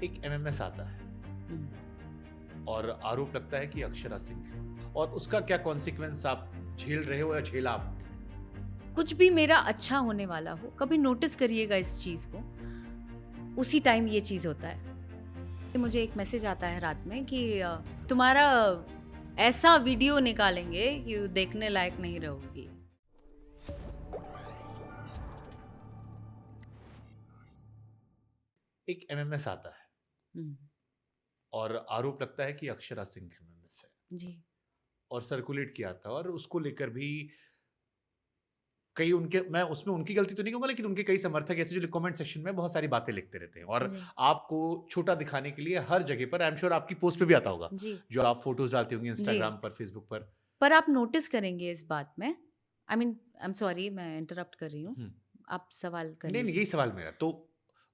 एक एमएमएस आता है और आरोप लगता है कि अक्षरा सिंह है और उसका क्या कॉन्सिक्वेंस आप झेल रहे हो या झेला आपने? कुछ भी मेरा अच्छा होने वाला हो, कभी नोटिस करिएगा इस चीज को, उसी टाइम ये चीज होता है कि मुझे एक मैसेज आता है रात में कि तुम्हारा ऐसा वीडियो निकालेंगे कि देखने लायक नहीं रहोगी। एक एमएमएस आता है हम्म, और आरोप लगता है कि अक्षरा सिंह एमएमएस है जी और सर्कुलेट किया था और उसको लेकर भी कई उनके, मैं उसमें उनकी गलती तो नहीं कहूंगा, लेकिन उनके कई समर्थक ऐसे जो कमेंट सेक्शन में बहुत सारी बातें लिखते रहते हैं और जी आपको छोटा दिखाने के लिए हर जगह पर, आई एम श्योर आपकी पोस्ट पे भी आता होगा, जी जो आप फोटोज डालते होंगे जी। इंस्टाग्राम पर, फेसबुक पर। पर आप नोटिस करेंगे इस बात में, आई एम सॉरी, मैं इंटरप्ट कर रही हूँ, हम्म, आप सवाल कर नहीं नहीं, लीजिए। यही सवाल मेरा। तो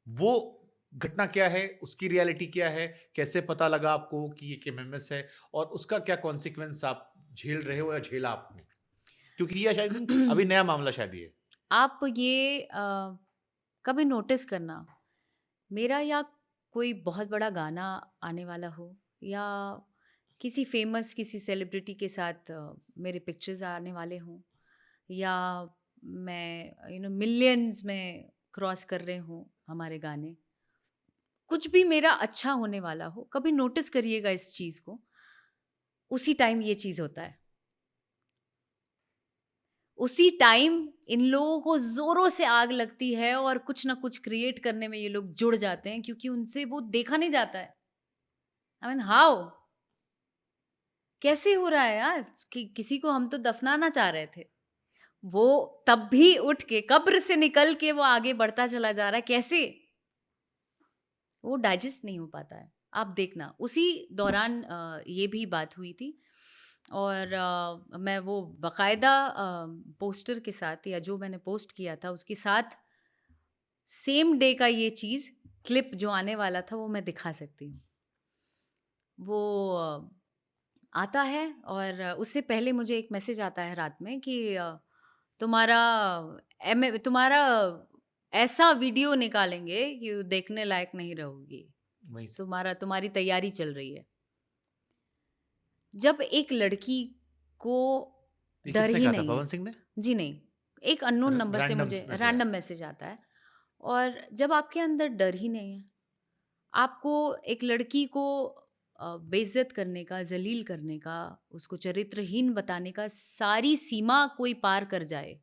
वो घटना क्या है, उसकी रियलिटी क्या है, कैसे पता लगा आपको कि ये एमएमएस है और उसका क्या कॉन्सिक्वेंस आप झेल रहे हो या झेला आपने? क्योंकि ये शायद अभी नया मामला शायद ये है। आप ये कभी नोटिस करना, मेरा या कोई बहुत बड़ा गाना आने वाला हो, या किसी फेमस किसी सेलिब्रिटी के साथ मेरे पिक्चर्स आने वाले हों, या मैं मिलियंस में क्रॉस कर रहे हों हमारे गाने, कुछ भी मेरा अच्छा होने वाला हो, कभी नोटिस करिएगा इस चीज़ को, उसी टाइम ये चीज़ होता है। उसी टाइम इन लोगों को ज़ोरों से आग लगती है और कुछ ना कुछ क्रिएट करने में ये लोग जुड़ जाते हैं, क्योंकि उनसे वो देखा नहीं जाता है। I mean how? कैसे हो रहा है यार? कि किसी को हम तो दफनाना चाह रहे थे। वो तब भी उठ के कब्र से निकल के वो आगे बढ़ता चला जा रहा है, कैसे? वो डाइजेस्ट नहीं हो पाता है। आप देखना, उसी दौरान ये भी बात हुई थी और मैं वो बाकायदा पोस्टर के साथ, या जो मैंने पोस्ट किया था उसके साथ सेम डे का ये चीज़ क्लिप जो आने वाला था वो मैं दिखा सकती हूँ। वो आता है और उससे पहले मुझे एक मैसेज आता है रात में कि तुम्हारा तुम्हारा ऐसा वीडियो निकालेंगे कि देखने लायक नहीं रहोगी। वहीं से तुम्हारी तैयारी चल रही है। जब एक लड़की को ये डर किसने ही कहा था, नहीं है। पवन सिंह ने? जी नहीं, एक अननोन नंबर से रैंडम मुझे मैसेज रैंडम आया। मैसेज आता है और जब आपके अंदर डर ही नहीं है, आपको एक लड़की को बेइज्जत करने का, ज़लील करने का, उसको चरित्रहीन बताने का सारी सीमा कोई पार कर जाए,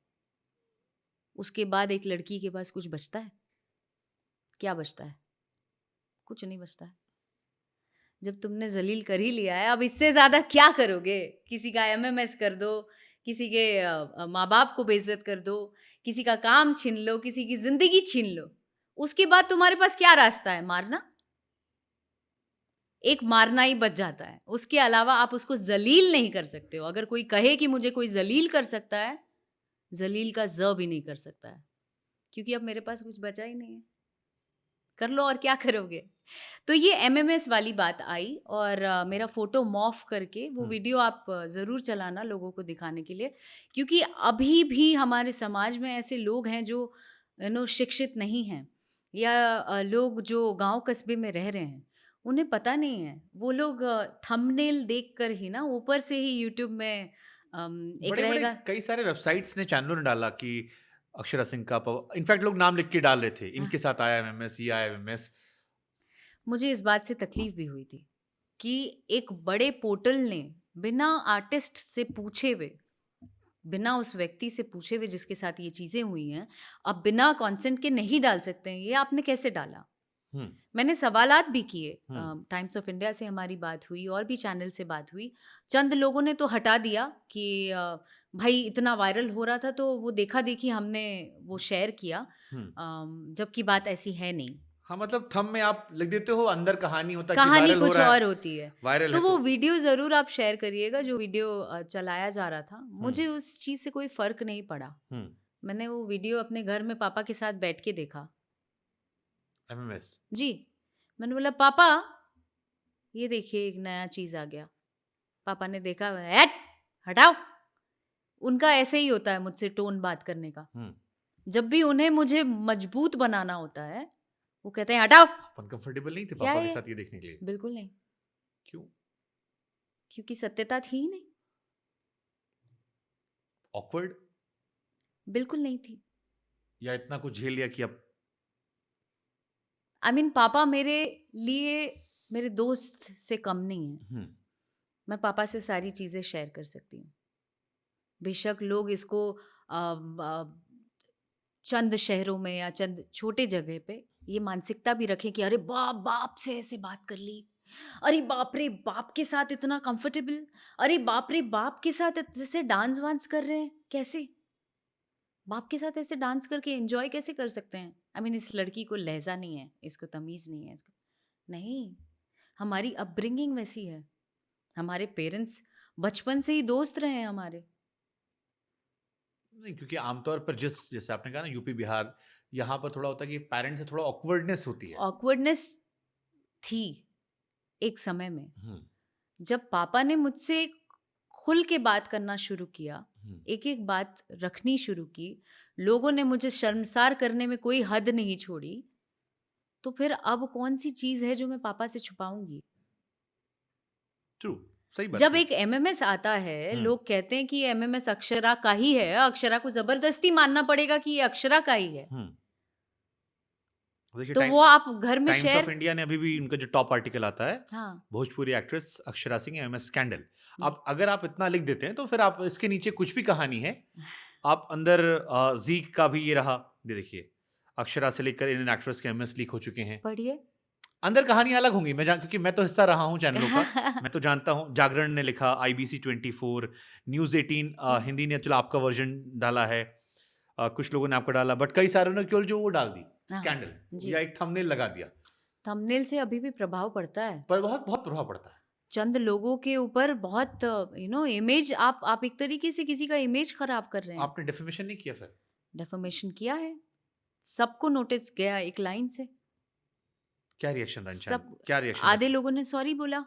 उसके बाद एक लड़की के पास कुछ बचता है? क्या बचता है? कुछ नहीं बचता है। जब तुमने ज़लील कर ही लिया है, अब इससे ज़्यादा क्या करोगे? किसी का एमएमएस कर दो, किसी के माँ-बाप को बेइज्जत कर दो, किसी का काम छीन लो, किसी की ज़िंदगी छीन लो। उसके बाद तुम्हारे पास क्या रास्ता है? मारना? एक मारना ही बच जाता है। उसके अलावा आप उसको ज़लील नहीं कर सकते हो। अगर कोई कहे कि मुझे कोई ज़लील कर सकता है, ज़लील का ज़ भी नहीं कर सकता है, क्योंकि अब मेरे पास कुछ बचा ही नहीं है। कर लो और क्या करोगे? तो ये एमएमएस वाली बात आई और मेरा फ़ोटो मॉर्फ़ करके वो वीडियो आप ज़रूर चलाना लोगों को दिखाने के लिए, क्योंकि अभी भी हमारे समाज में ऐसे लोग हैं जो शिक्षित नहीं हैं, या लोग जो गाँव कस्बे में रह रहे हैं, उन्हें पता नहीं है। वो लोग थंबनेल देखकर ही ना ऊपर से ही यूट्यूब में एक बड़े-बड़े रहेगा। कई सारे वेबसाइट्स ने, चैनलों ने डाला कि अक्षरा सिंह का इनफैक्ट लोग नाम लिख के डाल रहे थे, हाँ, इनके साथ आया एमएमएस, ये आया एमएमएस। मुझे इस बात से तकलीफ़ भी हुई थी कि एक बड़े पोर्टल ने बिना आर्टिस्ट से पूछे हुए, बिना उस व्यक्ति से पूछे हुए जिसके साथ ये चीज़ें हुई हैं, अब बिना कंसेंट के नहीं डाल सकते हैं, ये आपने कैसे डाला? हुँ, मैंने सवालात भी किए, हुँ। टाइम्स ऑफ इंडिया से हमारी बात हुई और भी चैनल से बात हुई। चंद लोगों ने तो हटा दिया कि भाई इतना वायरल हो रहा था तो वो देखा-देखी हमने वो शेयर किया, हुँ। जबकि बात ऐसी है नहीं। हाँ, मतलब थंब में आप लिख देते हो, अंदर कहानी होता है कि कहानी वायरल हो कुछ रहा है, और होती है। वायरल है तो वो तो। वीडियो ज़रूर आप शेयर करिएगा जो वीडियो चलाया जा रहा था। हुँ, मुझे उस चीज़ से कोई फ़र्क नहीं पड़ा। हुँ। मैंने वो वीडियो अपने घर में पापा के साथ बैठ के देखा। एमएमएस। जी, मैंने बोला पापा, ये देखिए एक नया चीज़ आ गया। पापा ने देखा, "हट! हटाओ।" उनका ऐसे ही होता है मुझसे टोन बात करने का। हुँ, जब भी उन्हें मुझे मजबूत बनाना होता है, वो कहते हैं हटाओ। अपन कंफर्टेबल नहीं थे क्या पापा है के ये? साथ ये देखने के लिए? बिल्कुल नहीं, क्यों? क्योंकि सत्यता थी ही नहीं, ऑकवर्ड? बिल्कुल नहीं थी। या इतना कुछ झेल लिया कि अब आई मीन पापा मेरे लिए मेरे दोस्त से कम नहीं है। मैं पापा से सारी चीज़ें शेयर कर सकती हूँ। बेशक लोग इसको चंद शहरों में या चंद छोटे जगह पे ये मानसिकता भी रखें कि अरे बाप बाप से ऐसे बात कर ली, अरे बाप रे बाप के साथ इतना कंफर्टेबल, अरे बाप रे बाप के साथ जैसे डांस वांस कर रहे हैं, कैसे बाप के साथ ऐसे डांस करके एंजॉय कैसे कर सकते हैं? आई मीन इस लड़की को लहजा नहीं है, इसको तमीज़ नहीं है, इसको नहीं, हमारी अपब्रिंगिंग वैसी है। हमारे पेरेंट्स बचपन से ही दोस्त रहे हैं हमारे। नहीं, क्योंकि आमतौर पर जैसे आपने कहा ना यूपी बिहार, यहाँ पर थोड़ा होता है कि पेरेंट्स से थोड़ा ऑकवर्डनेस होती है। ऑकवर्डनेस थी एक समय में, हम्म, जब पापा ने मुझसे खुल के बात करना शुरू किया, हम्म, एक एक बात रखनी शुरू की, लोगों ने मुझे शर्मसार करने में कोई हद नहीं छोड़ी, तो फिर अब कौन सी चीज़ है जो मैं पापा से छुपाऊंगी? ट्रू, सही बात जब है। एक एमएमएस आता है, हम्म, लोग कहते हैं कि ये एमएमएस अक्षरा का ही है, अक्षरा को जबरदस्ती मानना पड़ेगा कि ये अक्षरा का ही है। हम्म। देखिए तो वो आप घर में टाइम्स ऑफ शेयर। इंडिया ने अभी भी उनका जो टॉप आर्टिकल आता है, हाँ, Bhojpuri actress Akshara Singh MS scandal. जी। अब अगर आप इतना लिख देते हैं तो फिर आप इसके नीचे कुछ भी कहानी है, आप अंदर जीक का भी ये रहा, ये देखिए अक्षरा से लेकर इंडियन एक्ट्रेस के एमएस लीक हो चुके हैं। पढ़िए। अंदर कहानियां अलग होंगी, क्योंकि मैं तो हिस्सा रहा हूँ चैनलों का, मैं तो जानता हूँ। जागरण ने लिखा, IBC 24, न्यूज़ 18 हिंदी ने चलो आपका वर्जन डाला है, कुछ लोगों ने आपका डाला, बट कई सारों ने केवल जो वो डाल दी हाँ, स्कैंडल, जी। या एक थंबनेल लगा दिया, थंबनेल से अभी भी प्रभाव पड़ता है। पर बहुत बहुत प्रभाव पड़ता है। चंद लोगों के ऊपर बहुत इमेज, आप एक तरीके से किसी का इमेज खराब कर रहे हैं। आपने डेफिमेशन नहीं किया फिर? डेफमेशन किया है, सबको नोटिस गया एक लाइन से। क्या रिएक्शन रहा सब क्या रिएक्शन आधे रहा? लोगों ने सॉरी बोला,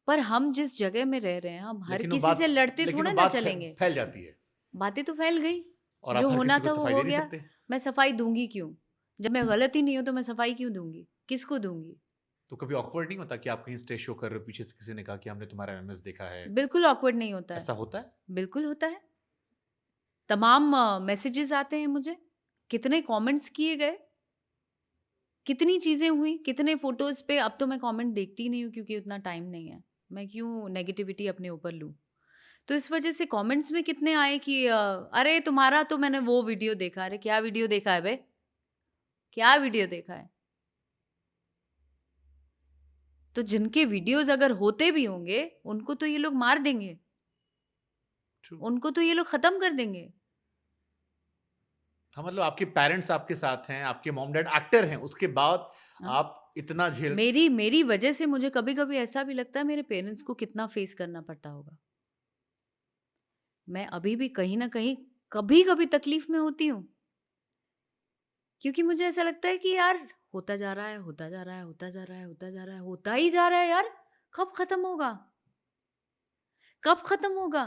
पर हम जिस जगह में रह रहे हैं, हम हर किसी से लड़ते लेकिन थोड़े वो ना बात चलेंगे। फैल जाती है, बातें तो फैल गई, और जो आप हर होना किसी को था वो सफाई हो दे नहीं गया। सकते। मैं सफाई दूंगी क्यों? जब मैं गलत ही नहीं हूं तो मैं सफाई क्यों दूंगी? किसको दूंगी? तो कभी ऑकवर्ड नहीं होता कि आप कहीं स्टेज शो कर रहे हो, पीछे से किसी ने कहा कि हमने तुम्हारा एमएस देखा है? बिल्कुल ऑकवर्ड नहीं होता है, ऐसा होता है? बिल्कुल होता है। तमाम मैसेजेस आते हैं मुझे, कितने कमेंट्स किए गए, कितनी चीज़ें हुई, कितने फ़ोटोज़ पे। अब तो मैं कमेंट देखती ही नहीं हूँ क्योंकि उतना टाइम नहीं है। मैं क्यों नेगेटिविटी अपने ऊपर लूँ? तो इस वज़ह से कमेंट्स में कितने आए कि अरे तुम्हारा तो मैंने वो वीडियो देखा। अरे क्या वीडियो देखा है बे? क्या वीडियो देखा है? तो जिनके वीडियोज़ अगर होते भी होंगे, उनको तो ये लोग मार देंगे। True. उनको तो ये लोग ख़त्म कर देंगे। हाँ, मतलब आपके पेरेंट्स आपके साथ हैं, आपके मॉम डैड एक्टर हैं, उसके बाद हाँ। आप इतना झेल। मेरी वज़ह से मुझे कभी-कभी ऐसा भी लगता है मेरे पेरेंट्स को कितना फ़ेस करना पड़ता होगा। मैं अभी भी कहीं न कहीं कभी-कभी तकलीफ़ में होती हूँ। क्योंकि मुझे ऐसा लगता है कि यार होता जा रहा है, होता जा रहा है, होता जा रहा है, होता जा रहा है, होता ही जा रहा है यार। कब खत्म होगा? कब खत्म होगा?